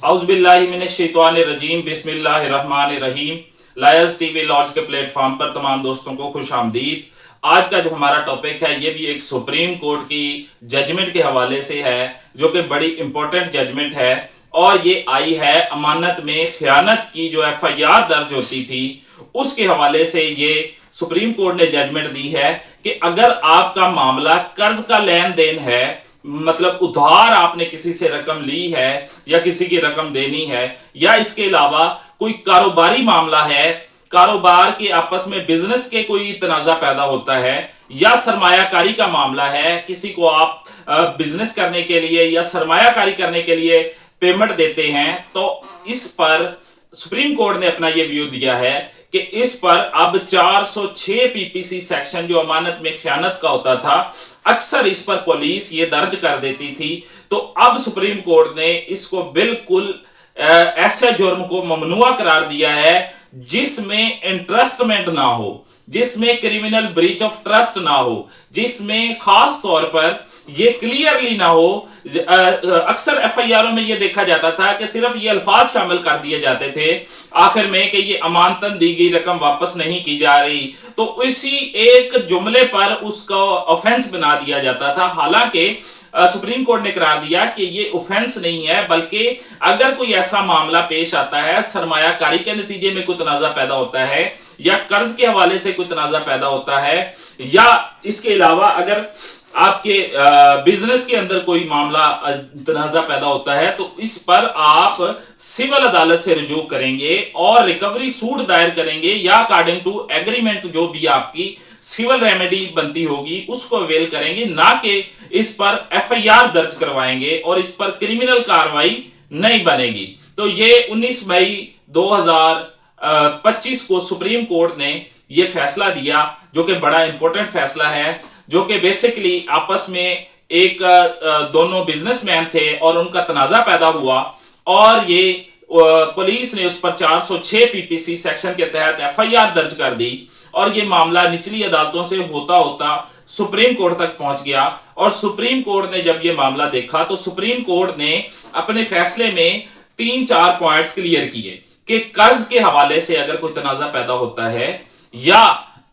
औज़ुबिल्लाहिमिनश्शैतानिर्रजीम बिस्मिल्लाहिर्रहमानिर्रहीम। Lawyers TV Lord's के platform पर तमाम दोस्तों को खुश आमदीद। आज का जो हमारा टॉपिक है ये भी एक सुप्रीम कोर्ट की जजमेंट के हवाले से है, जो कि बड़ी इंपॉर्टेंट जजमेंट है। और ये आई है अमानत में खयानत की जो FIR दर्ज होती थी उसके हवाले से। ये सुप्रीम कोर्ट ने जजमेंट दी है कि अगर आपका मामला कर्ज का लेन देन है, मतलब उधार आपने किसी से रकम ली है या किसी की रकम देनी है, या इसके अलावा कोई कारोबारी मामला है, कारोबार के आपस में बिजनेस के कोई तनाजा पैदा होता है, या सरमायाकारी का मामला है, किसी को आप बिजनेस करने के लिए या सरमायाकारी करने के लिए पेमेंट देते हैं, तो इस पर सुप्रीम कोर्ट ने अपना यह व्यू दिया है कि इस पर अब 406 PPC सेक्शन जो अमानत में खयानत का होता था, अक्सर इस पर पुलिस ये दर्ज कर देती थी। तो अब सुप्रीम कोर्ट ने इसको बिल्कुल ऐसे जुर्म को ममनुआ करार दिया है जिसमें इंटरेस्टमेंट ना हो, जिसमें क्रिमिनल ब्रीच ऑफ ट्रस्ट ना हो, जिसमें खास तौर पर ये क्लियरली ना हो। अक्सर FIR में ये देखा जाता था कि सिर्फ ये अल्फाज शामिल कर दिए जाते थे आखिर में कि ये अमानतन दी गई रकम वापस नहीं की जा रही, तो इसी एक जुमले पर उसका ऑफेंस बना दिया जाता था। हालांकि सुप्रीम कोर्ट ने करार दिया कि ये ऑफेंस नहीं है, बल्कि अगर कोई ऐसा मामला पेश आता है, सरमायाकारी के नतीजे में कोई तनाजा पैदा होता है, या कर्ज के हवाले से कोई तनाजा पैदा होता है, या इसके अलावा अगर आपके बिजनेस के अंदर कोई मामला तनाजा पैदा होता है, तो इस पर आप सिविल अदालत से रुजू करेंगे और रिकवरी सूट दायर करेंगे, या अकॉर्डिंग टू एग्रीमेंट जो भी आपकी सिविल रेमेडी बनती होगी उसको अवेल करेंगे, ना कि इस पर FIR दर्ज करवाएंगे और इस पर क्रिमिनल कार्रवाई नहीं बनेगी। तो ये 19 मई 2025 को सुप्रीम कोर्ट ने ये फैसला दिया, जो कि बड़ा इंपॉर्टेंट फैसला है, जो कि बेसिकली आपस में एक दोनों बिजनेसमैन थे और उनका तनाजा पैदा हुआ, और ये पुलिस ने उस पर 406 PPC सेक्शन के तहत FIR दर्ज कर दी, और ये मामला निचली अदालतों से होता होता सुप्रीम कोर्ट तक पहुंच गया। और सुप्रीम कोर्ट ने जब ये मामला देखा तो सुप्रीम कोर्ट ने अपने फैसले में 3-4 पॉइंट्स क्लियर किए कि कर्ज के हवाले से अगर कोई तनाजा पैदा होता है, या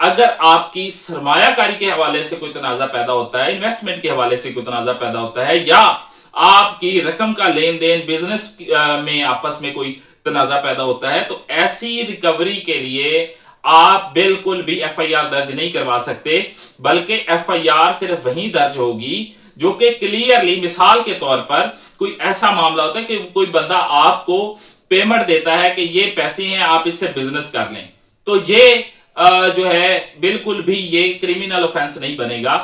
अगर आपकी सरमायाकारी के हवाले से कोई तनाजा पैदा होता है, इन्वेस्टमेंट के हवाले से कोई तनाजा पैदा होता है, या आपकी रकम का लेन देन बिजनेस में आपस में कोई तनाजा पैदा होता है, तो ऐसी रिकवरी के लिए आप बिल्कुल भी FIR दर्ज नहीं करवा सकते, बल्कि FIR सिर्फ वहीं दर्ज होगी जो कि क्लियरली, मिसाल के तौर पर कोई ऐसा मामला होता है कि कोई बंदा आपको पेमेंट देता है कि ये पैसे हैं, आप इससे बिजनेस कर लें, तो ये जो है बिल्कुल भी ये क्रिमिनल ऑफेंस नहीं बनेगा।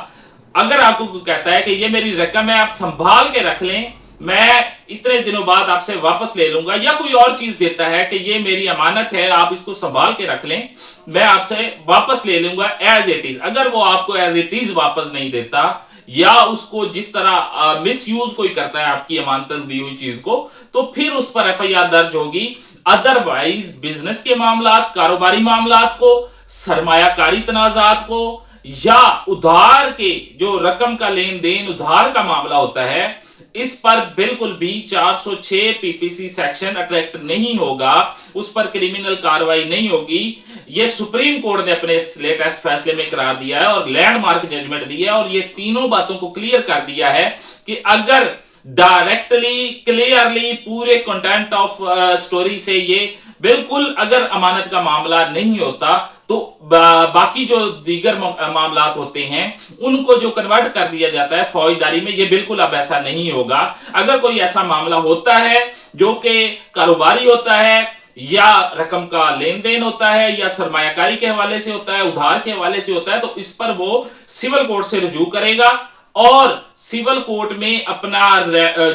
अगर आपको कोई कहता है कि ये मेरी रकम है, आप संभाल के रख लें, मैं इतने दिनों बाद आपसे वापस ले लूंगा, या कोई और चीज देता है कि ये मेरी अमानत है, आप इसको संभाल के रख लें, मैं आपसे वापस ले लूंगा एज इट इज, अगर वो आपको एज इट इज वापस नहीं देता, या उसको जिस तरह मिस यूज कोई करता है आपकी अमानत दी हुई चीज को, तो फिर उस पर FIR दर्ज होगी। अदरवाइज बिजनेस के मामलात, कारोबारी मामलात को, सरमायाकारी तनाजात को, या उधार के जो रकम का लेन देन, उधार का मामला होता है, इस पर बिल्कुल भी 406 PPC सेक्शन अट्रैक्ट नहीं होगा, उस पर क्रिमिनल कार्रवाई नहीं होगी। यह सुप्रीम कोर्ट ने अपने लेटेस्ट फैसले में करार दिया है और लैंडमार्क जजमेंट दी है, और ये तीनों बातों को क्लियर कर दिया है कि अगर डायरेक्टली क्लियरली पूरे कंटेंट ऑफ स्टोरी से ये बिल्कुल अगर अमानत का मामला नहीं होता, तो बाकी जो दीगर मामलात होते हैं उनको जो कन्वर्ट कर दिया जाता है फौजदारी में, ये बिल्कुल अब ऐसा नहीं होगा। अगर कोई ऐसा मामला होता है जो कि कारोबारी होता है, या रकम का लेन देन होता है, या सरमायाकारी के हवाले से होता है, उधार के हवाले से होता है, तो इस पर वो सिविल कोर्ट से रुजू करेगा, और सिविल कोर्ट में अपना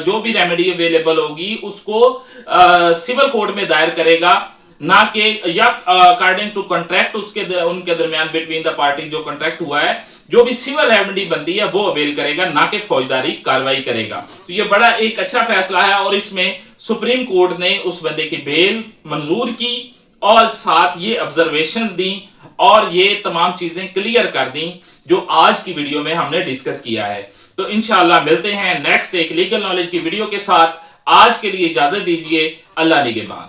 जो भी रेमेडी अवेलेबल होगी उसको सिविल कोर्ट में दायर करेगा, ना कि या अकॉर्डिंग टू कॉन्ट्रैक्ट उनके दरमियान बिटवीन द पार्टी जो कॉन्ट्रैक्ट हुआ है, जो भी सिविल रेमेडी बनती है वो अवेल करेगा, ना कि फौजदारी कार्रवाई करेगा। तो ये बड़ा एक अच्छा फैसला है, और इसमें सुप्रीम कोर्ट ने उस बंदे की बेल मंजूर की, और साथ ये ऑब्जर्वेशंस दी, और ये तमाम चीजें क्लियर कर दी जो आज की वीडियो में हमने डिस्कस किया है। तो इंशाल्लाह मिलते हैं नेक्स्ट एक लीगल नॉलेज की वीडियो के साथ। آج کے لیے اجازت دیجیے، اللہ نگہبان۔